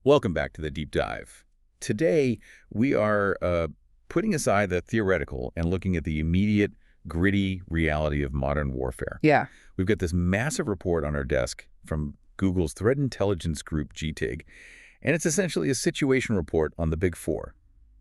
Welcome back to the Deep Dive. Today, we are putting aside the theoretical and looking at the immediate, gritty reality of modern warfare. Yeah. We've got this massive report on our desk from Google's threat intelligence group, GTIG, and it's essentially a situation report on the Big Four.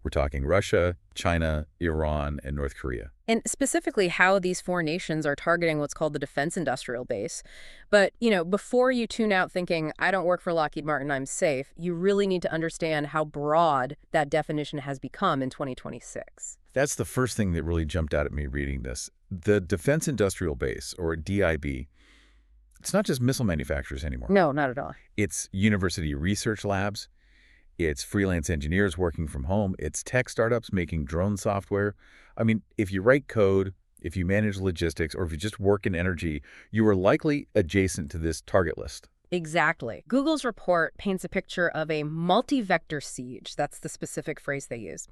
We're talking Russia, China, Iran, and North Korea. And specifically how these four nations are targeting what's called the defense industrial base. But, before you tune out thinking, I don't work for Lockheed Martin, I'm safe, you really need to understand how broad that definition has become in 2026. That's the first thing that really jumped out at me reading this. The defense industrial base, or DIB, it's not just missile manufacturers anymore. No, not at all. It's university research labs. It's freelance engineers working from home. It's tech startups making drone software. I mean, if you write code, if you manage logistics, or if you just work in energy, you are likely adjacent to this target list. Exactly. Google's report paints a picture of a multi-vector siege. That's the specific phrase they use.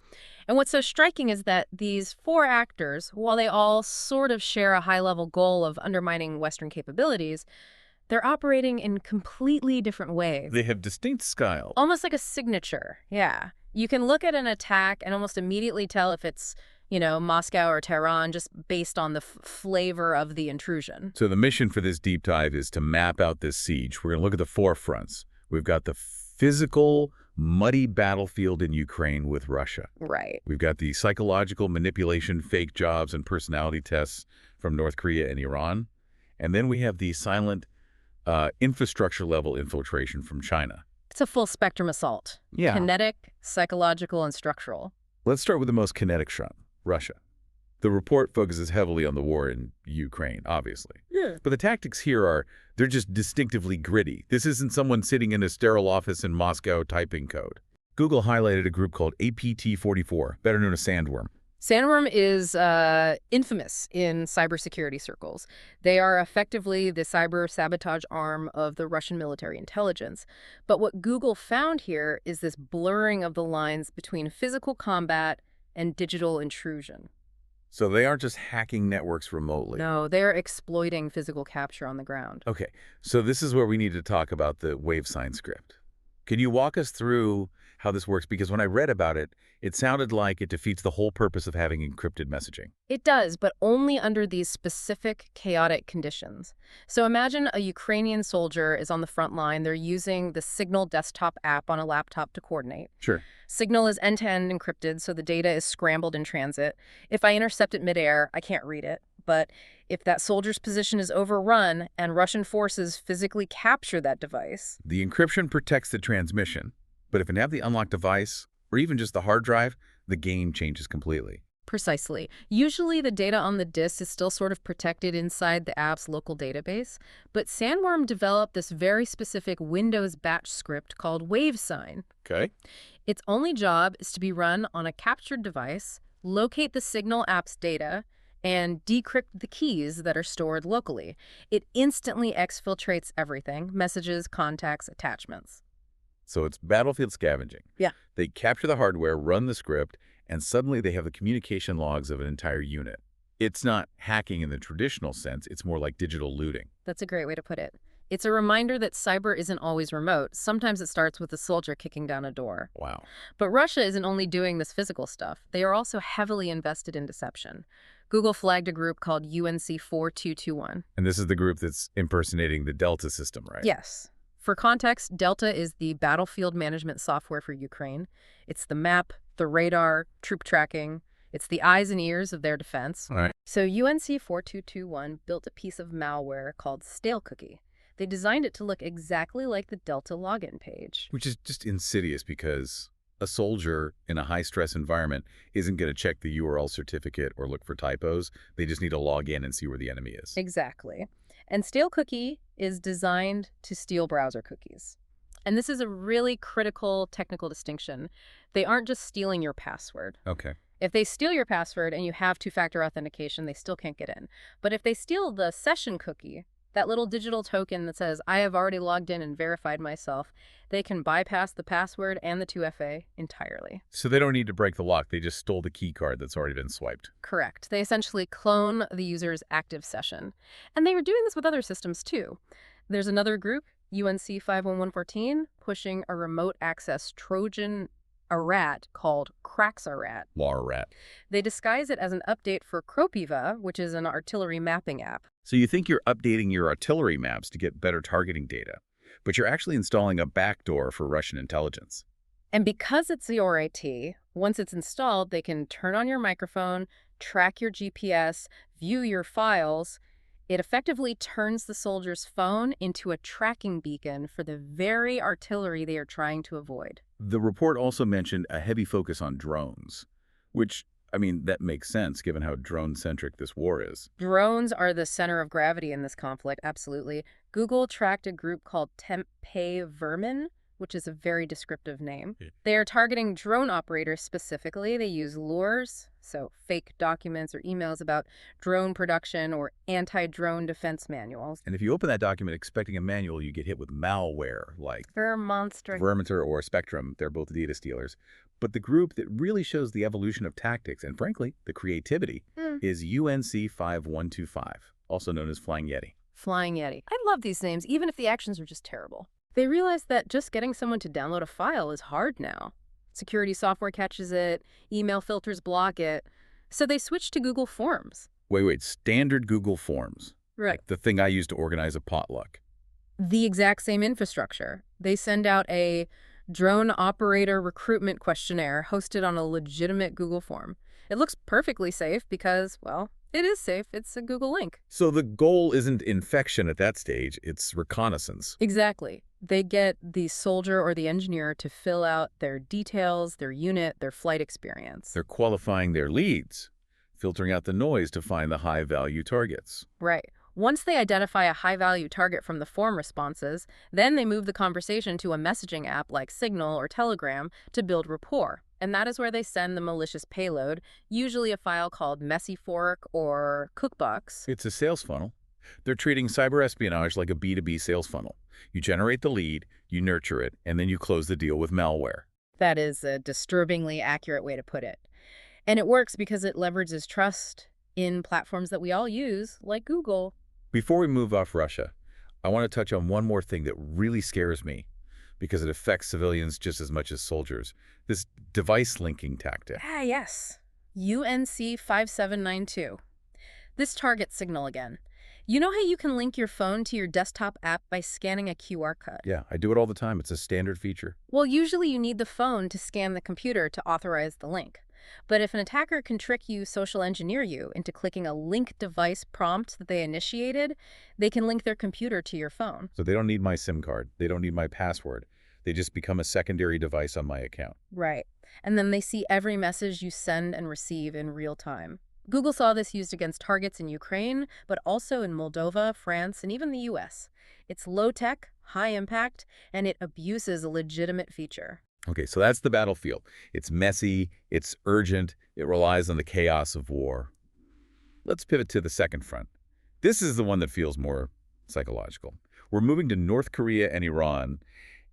And what's so striking is that these four actors, while they all sort of share a high-level goal of undermining Western capabilities, they're operating in completely different ways. They have distinct style. Almost like a signature, yeah. You can look at an attack and almost immediately tell if it's, Moscow or Tehran just based on the flavor of the intrusion. So the mission for this deep dive is to map out this siege. We're going to look at the four fronts. We've got the physical, muddy battlefield in Ukraine with Russia. Right. We've got the psychological manipulation, fake jobs, and personality tests from North Korea and Iran. And then we have the silent infrastructure-level infiltration from China. It's a full-spectrum assault. Yeah. Kinetic, psychological, and structural. Let's start with the most kinetic front, Russia. The report focuses heavily on the war in Ukraine, obviously. Yeah. But the tactics here they're just distinctively gritty. This isn't someone sitting in a sterile office in Moscow typing code. Google highlighted a group called APT44, better known as Sandworm. Sandworm is infamous in cybersecurity circles. They are effectively the cyber sabotage arm of the Russian military intelligence. But what Google found here is this blurring of the lines between physical combat and digital intrusion. So they aren't just hacking networks remotely. No, they're exploiting physical capture on the ground. Okay, so this is where we need to talk about the wave sign script. Can you walk us through how this works? Because when I read about it, it sounded like it defeats the whole purpose of having encrypted messaging. It does, but only under these specific chaotic conditions. So imagine a Ukrainian soldier is on the front line. They're using the Signal desktop app on a laptop to coordinate. Sure. Signal is end-to-end encrypted, so the data is scrambled in transit. If I intercept it midair, I can't read it. But if that soldier's position is overrun and Russian forces physically capture that device... The encryption protects the transmission, but if you have the unlocked device, or even just the hard drive, the game changes completely. Precisely. Usually the data on the disk is still sort of protected inside the app's local database, but Sandworm developed this very specific Windows batch script called WaveSign. Okay. Its only job is to be run on a captured device, locate the Signal app's data, and decrypt the keys that are stored locally. It instantly exfiltrates everything: messages, contacts, attachments. So it's battlefield scavenging. Yeah. They capture the hardware, run the script, and suddenly they have the communication logs of an entire unit. It's not hacking in the traditional sense. It's more like digital looting. That's a great way to put it. It's a reminder that cyber isn't always remote. Sometimes it starts with a soldier kicking down a door. Wow. But Russia isn't only doing this physical stuff. They are also heavily invested in deception. Google flagged a group called UNC4221. And this is the group that's impersonating the Delta system, right? Yes. For context, Delta is the battlefield management software for Ukraine. It's the map, the radar, troop tracking. It's the eyes and ears of their defense. All right. So UNC4221 built a piece of malware called Stale Cookie. They designed it to look exactly like the Delta login page. Which is just insidious because a soldier in a high-stress environment isn't going to check the URL certificate or look for typos. They just need to log in and see where the enemy is. Exactly. And Stale Cookie is designed to steal browser cookies. And this is a really critical technical distinction. They aren't just stealing your password. Okay. If they steal your password and you have two-factor authentication, they still can't get in. But if they steal the session cookie, that little digital token that says, I have already logged in and verified myself, they can bypass the password and the 2FA entirely. So they don't need to break the lock. They just stole the key card that's already been swiped. Correct. They essentially clone the user's active session. And they were doing this with other systems too. There's another group, UNC 51114, pushing a remote access Trojan a rat called Craxarat. LARAT. They disguise it as an update for Cropiva, which is an artillery mapping app. So you think you're updating your artillery maps to get better targeting data, but you're actually installing a backdoor for Russian intelligence. And because it's the ORAT, once it's installed, they can turn on your microphone, track your GPS, view your files. It effectively turns the soldier's phone into a tracking beacon for the very artillery they are trying to avoid. The report also mentioned a heavy focus on drones, which, I mean, that makes sense given how drone-centric this war is. Drones are the center of gravity in this conflict, absolutely. Google tracked a group called Tempeh Vermin, which is a very descriptive name. They are targeting drone operators specifically. They use lures, so fake documents or emails about drone production or anti-drone defense manuals. And if you open that document expecting a manual, you get hit with malware like Verminter or Spectrum. They're both data stealers. But the group that really shows the evolution of tactics and, frankly, the creativity is UNC 5125, also known as Flying Yeti. Flying Yeti. I love these names, even if the actions are just terrible. They realize that just getting someone to download a file is hard now. Security software catches it, email filters block it, so they switched to Google Forms. Wait, standard Google Forms. Right. Like the thing I use to organize a potluck. The exact same infrastructure. They send out a drone operator recruitment questionnaire hosted on a legitimate Google form. It looks perfectly safe because, well, it is safe. It's a Google link. So the goal isn't infection at that stage, it's reconnaissance. Exactly. They get the soldier or the engineer to fill out their details, their unit, their flight experience. They're qualifying their leads, filtering out the noise to find the high-value targets. Right. Once they identify a high-value target from the form responses, then they move the conversation to a messaging app like Signal or Telegram to build rapport. And that is where they send the malicious payload, usually a file called Messy Fork or Cookbox. It's a sales funnel. They're treating cyber espionage like a B2B sales funnel. You generate the lead, you nurture it, and then you close the deal with malware. That is a disturbingly accurate way to put it. And it works because it leverages trust in platforms that we all use, like Google. Before we move off Russia, I want to touch on one more thing that really scares me because it affects civilians just as much as soldiers. This device linking tactic. Ah, yes. UNC 5792. This targets Signal again. You know how you can link your phone to your desktop app by scanning a QR code? Yeah, I do it all the time. It's a standard feature. Well, usually you need the phone to scan the computer to authorize the link. But if an attacker can trick you, social engineer you into clicking a link device prompt that they initiated, they can link their computer to your phone. So they don't need my SIM card. They don't need my password. They just become a secondary device on my account. Right. And then they see every message you send and receive in real time. Google saw this used against targets in Ukraine, but also in Moldova, France, and even the US. It's low-tech, high-impact, and it abuses a legitimate feature. Okay, so that's the battlefield. It's messy, it's urgent, it relies on the chaos of war. Let's pivot to the second front. This is the one that feels more psychological. We're moving to North Korea and Iran,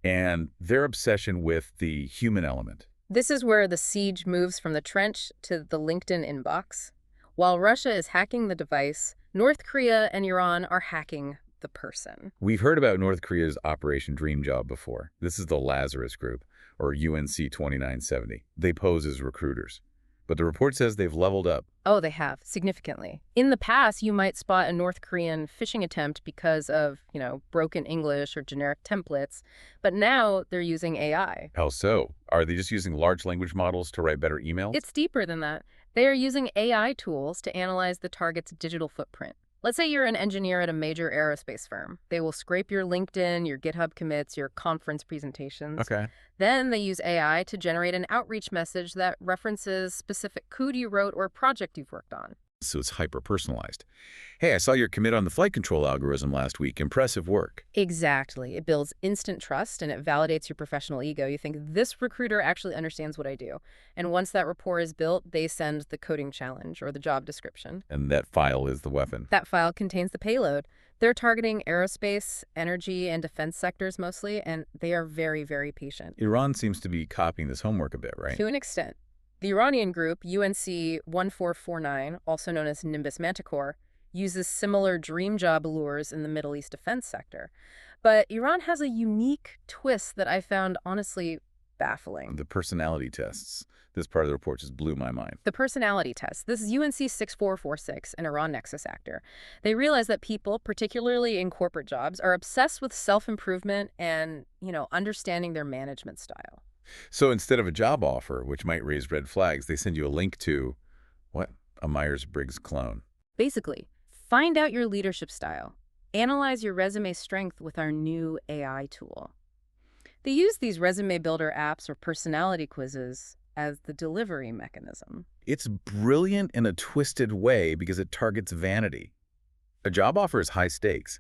and their obsession with the human element. This is where the siege moves from the trench to the LinkedIn inbox. While Russia is hacking the device, North Korea and Iran are hacking the person. We've heard about North Korea's Operation Dream Job before. This is the Lazarus Group, or UNC 2970. They pose as recruiters. But the report says they've leveled up. Oh, they have, significantly. In the past, you might spot a North Korean phishing attempt because of, broken English or generic templates. But now they're using AI. How so? Are they just using large language models to write better emails? It's deeper than that. They are using AI tools to analyze the target's digital footprint. Let's say you're an engineer at a major aerospace firm. They will scrape your LinkedIn, your GitHub commits, your conference presentations. Okay. Then they use AI to generate an outreach message that references specific code you wrote or project you've worked on. So it's hyper-personalized. Hey, I saw your commit on the flight control algorithm last week. Impressive work. Exactly. It builds instant trust and it validates your professional ego. You think, this recruiter actually understands what I do. And once that rapport is built, they send the coding challenge or the job description. And that file is the weapon. That file contains the payload. They're targeting aerospace, energy, and defense sectors mostly, and they are very, very patient. Iran seems to be copying this homework a bit, right? To an extent. The Iranian group, UNC 1449, also known as Nimbus Manticore, uses similar dream job lures in the Middle East defense sector. But Iran has a unique twist that I found honestly baffling. The personality tests. This part of the report just blew my mind. The personality test. This is UNC 6446, an Iran-nexus actor. They realize that people, particularly in corporate jobs, are obsessed with self-improvement and, understanding their management style. So instead of a job offer, which might raise red flags, they send you a link to, what? A Myers-Briggs clone. Basically, find out your leadership style. Analyze your resume strength with our new AI tool. They use these resume builder apps or personality quizzes as the delivery mechanism. It's brilliant in a twisted way because it targets vanity. A job offer is high stakes,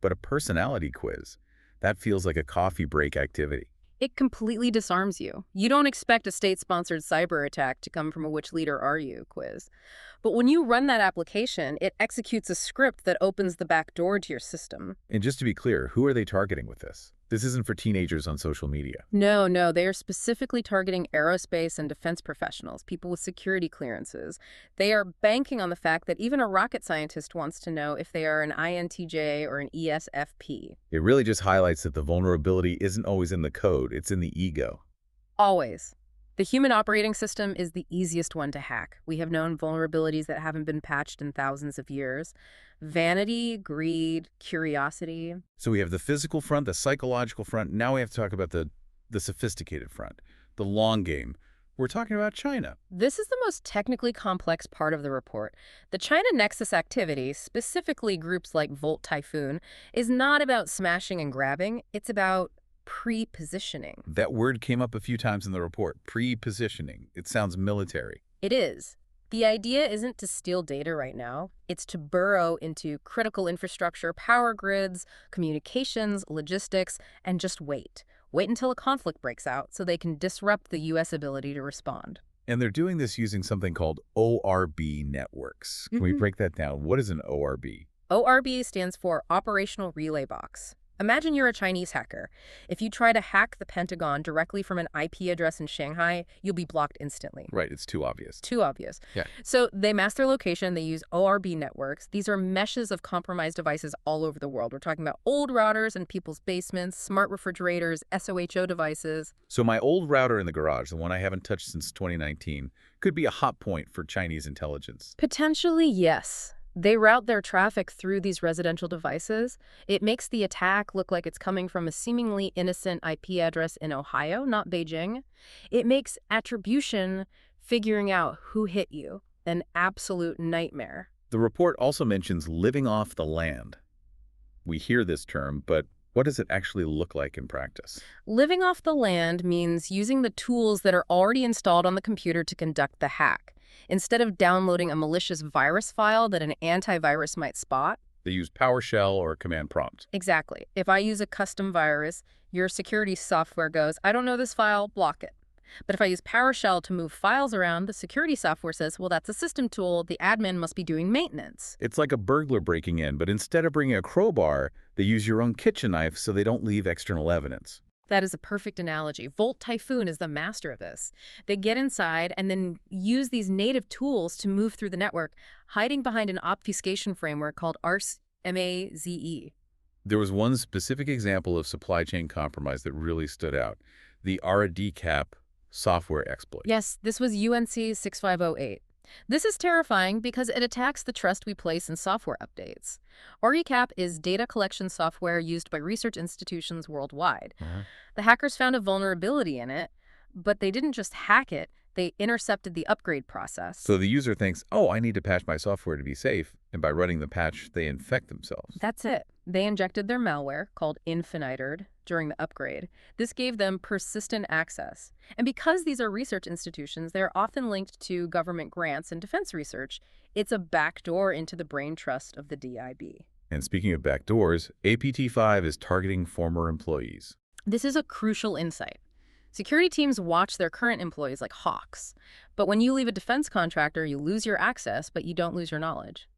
but a personality quiz, that feels like a coffee break activity. It completely disarms you. You don't expect a state-sponsored cyber attack to come from a "which leader are you" quiz. But when you run that application, it executes a script that opens the back door to your system. And just to be clear, who are they targeting with this? This isn't for teenagers on social media. No, they are specifically targeting aerospace and defense professionals, people with security clearances. They are banking on the fact that even a rocket scientist wants to know if they are an INTJ or an ESFP. It really just highlights that the vulnerability isn't always in the code, it's in the ego. Always. The human operating system is the easiest one to hack. We have known vulnerabilities that haven't been patched in thousands of years. Vanity, greed, curiosity. So we have the physical front, the psychological front. Now we have to talk about the sophisticated front, the long game. We're talking about China. This is the most technically complex part of the report. The China Nexus activity, specifically groups like Typhoon, is not about smashing and grabbing. It's about pre-positioning. That word came up a few times in the report, pre-positioning. It sounds military. It is. The idea isn't to steal data right now. It's to burrow into critical infrastructure, power grids, communications, logistics, and just wait. Wait until a conflict breaks out so they can disrupt the U.S. ability to respond. And they're doing this using something called ORB networks. Can we break that down? What is an ORB? ORB stands for Operational Relay Box. Imagine you're a Chinese hacker. If you try to hack the Pentagon directly from an IP address in Shanghai, you'll be blocked instantly. Right, it's too obvious. Too obvious. Yeah. So they mask their location. They use ORB networks. These are meshes of compromised devices all over the world. We're talking about old routers in people's basements, smart refrigerators, SOHO devices. So my old router in the garage, the one I haven't touched since 2019, could be a hot point for Chinese intelligence. Potentially, yes. They route their traffic through these residential devices. It makes the attack look like it's coming from a seemingly innocent IP address in Ohio, not Beijing. It makes attribution, figuring out who hit you, an absolute nightmare. The report also mentions living off the land. We hear this term, but what does it actually look like in practice? Living off the land means using the tools that are already installed on the computer to conduct the hack. Instead of downloading a malicious virus file that an antivirus might spot. They use PowerShell or command prompt. Exactly. If I use a custom virus, your security software goes, I don't know this file, block it. But if I use PowerShell to move files around, the security software says, well, that's a system tool. The admin must be doing maintenance. It's like a burglar breaking in, but instead of bringing a crowbar, they use your own kitchen knife so they don't leave external evidence. That is a perfect analogy. Typhoon is the master of this. They get inside and then use these native tools to move through the network, hiding behind an obfuscation framework called ARS MAZE. There was one specific example of supply chain compromise that really stood out, the ARA-DCAP software exploit. Yes, this was UNC 6508. This is terrifying because it attacks the trust we place in software updates. RECAP is data collection software used by research institutions worldwide. The hackers found a vulnerability in it, but they didn't just hack it, they intercepted the upgrade process. So the user thinks, oh, I need to patch my software to be safe, and by running the patch, they infect themselves. That's it. They injected their malware, called Infinitered, during the upgrade. This gave them persistent access. And because these are research institutions, they're often linked to government grants and defense research. It's a backdoor into the brain trust of the DIB. And speaking of backdoors, APT5 is targeting former employees. This is a crucial insight. Security teams watch their current employees like hawks. But when you leave a defense contractor, you lose your access, but you don't lose your knowledge.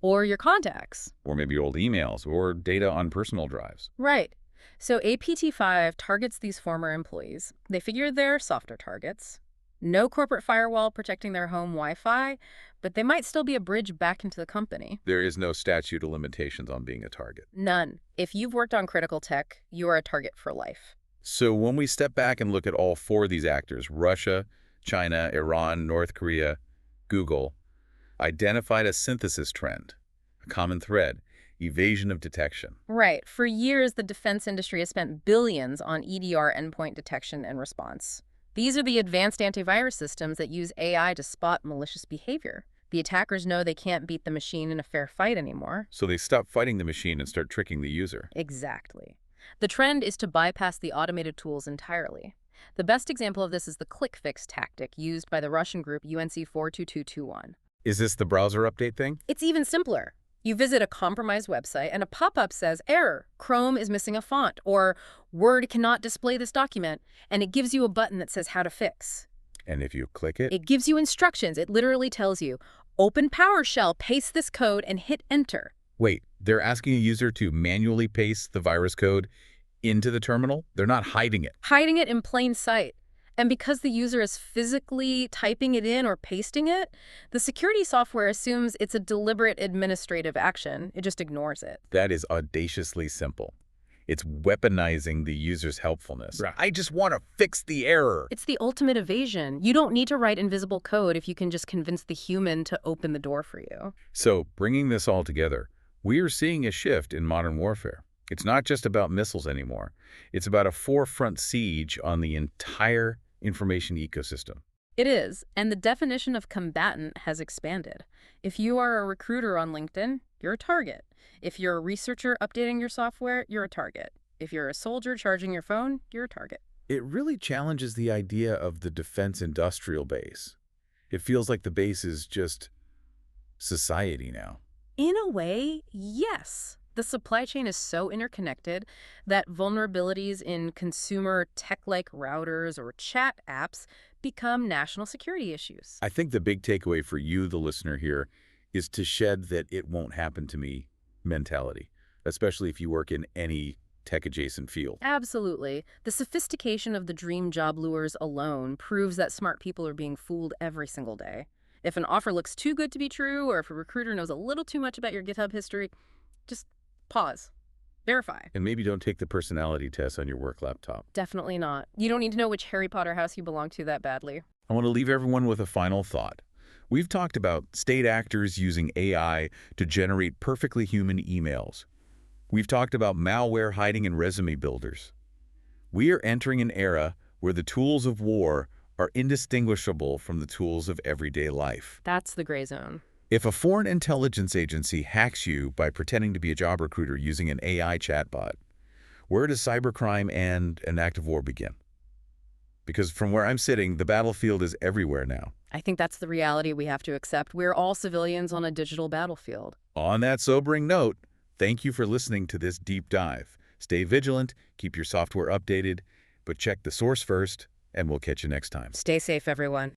Or your contacts. Or maybe old emails or data on personal drives. Right. So APT5 targets these former employees. They figure they're softer targets. No corporate firewall protecting their home Wi-Fi, but they might still be a bridge back into the company. There is no statute of limitations on being a target. None. If you've worked on critical tech, you are a target for life. So when we step back and look at all four of these actors, Russia, China, Iran, North Korea, Google, identified a synthesis trend, a common thread, evasion of detection. Right. For years, the defense industry has spent billions on EDR endpoint detection and response. These are the advanced antivirus systems that use AI to spot malicious behavior. The attackers know they can't beat the machine in a fair fight anymore. So they stop fighting the machine and start tricking the user. Exactly. The trend is to bypass the automated tools entirely. The best example of this is the click fix tactic used by the Russian group UNC42221. Is this the browser update thing? It's even simpler. You visit a compromised website and a pop-up says, "Error, Chrome is missing a font," or "Word cannot display this document," and it gives you a button that says how to fix. And if you click it? It gives you instructions. It literally tells you, open PowerShell, paste this code, and hit enter. Wait, they're asking a user to manually paste the virus code into the terminal? They're not hiding it. Hiding it in plain sight. And because the user is physically typing it in or pasting it, the security software assumes it's a deliberate administrative action. It just ignores it. That is audaciously simple. It's weaponizing the user's helpfulness. Right. I just want to fix the error. It's the ultimate evasion. You don't need to write invisible code if you can just convince the human to open the door for you. So, bringing this all together, we are seeing a shift in modern warfare. It's not just about missiles anymore. It's about a forefront siege on the entire information ecosystem. It is, and the definition of combatant has expanded. If you are a recruiter on LinkedIn, you're a target. If you're a researcher updating your software, you're a target. If you're a soldier charging your phone, you're a target. It really challenges the idea of the defense industrial base. It feels like the base is just society now. In a way, yes. The supply chain is so interconnected that vulnerabilities in consumer tech-like routers or chat apps become national security issues. I think the big takeaway for you, the listener here, is to shed that "it won't happen to me" mentality, especially if you work in any tech-adjacent field. Absolutely. The sophistication of the dream job lures alone proves that smart people are being fooled every single day. If an offer looks too good to be true, or if a recruiter knows a little too much about your GitHub history, just pause. Verify. And maybe don't take the personality test on your work laptop. Definitely not. You don't need to know which Harry Potter house you belong to that badly. I want to leave everyone with a final thought. We've talked about state actors using AI to generate perfectly human emails. We've talked about malware hiding in resume builders. We are entering an era where the tools of war are indistinguishable from the tools of everyday life. That's the gray zone. If a foreign intelligence agency hacks you by pretending to be a job recruiter using an AI chatbot, where does cybercrime and an act of war begin? Because from where I'm sitting, the battlefield is everywhere now. I think that's the reality we have to accept. We're all civilians on a digital battlefield. On that sobering note, thank you for listening to this deep dive. Stay vigilant, keep your software updated, but check the source first, and we'll catch you next time. Stay safe, everyone.